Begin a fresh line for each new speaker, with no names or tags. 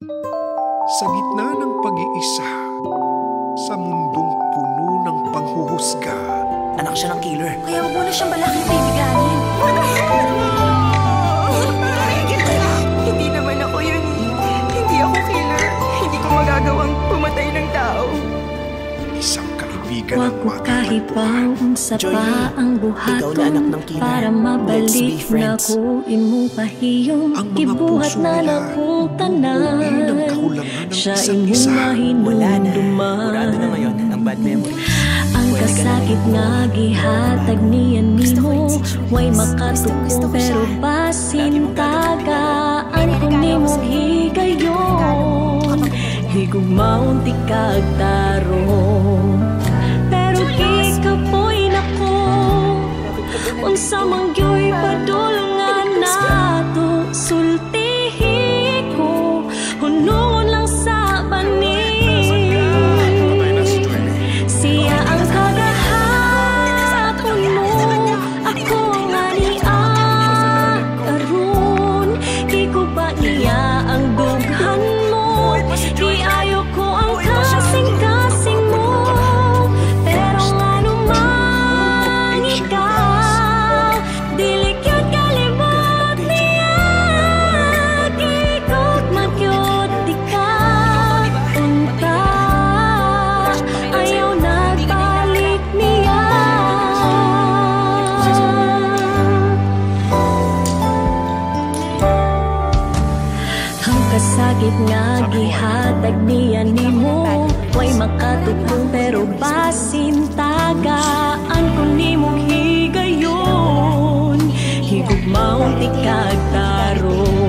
Sa gitna ng pag-iisa, sa mundong puno ng panghuhusga.
Anak siya ng killer.
Kaya huwag mo na siyang balaking kaibiganin.
Hindi naman ako yun. Hindi ako killer. Hindi ko magagawang pumatay ng tao.
Isang kaibigan
Wag
ang
ko kahibaw unsa pa ang
ikaw na anak
buhaton
ng killer.
para
Let's be
mabalik na
friends.
ko imong pahiyong
Ang mga
gibuhat
puso
na
nila,
lakong
uuwi ng
tanan
kakulangan ng
siya
isa't
imong
isa.
Wala na.
mahinumduman.
Murado na ngayon ang bad memory.
Ang
Pwede ka na
kasakit nga gihatag niya nimo way makatukong pero basin tagaan ko nimo higayon higugmaon ti kagtarong pero gikapoy nako unsa man gyoy padulngan nato sultihi ko hunungon lang sa bani siya ang kagahapon mo ako nga ni aron di ko ba niya ang dughan mo iayo ko ang kasing-kasing mo pero ano man ikaw dili kyud kalimot niya gikot magyud di ka unta ayaw nagbalik niya ang kasakit nga gihatag niya nimo way makatutong pero basin tagaan ko nimong higayon higugmaon ti kagtarong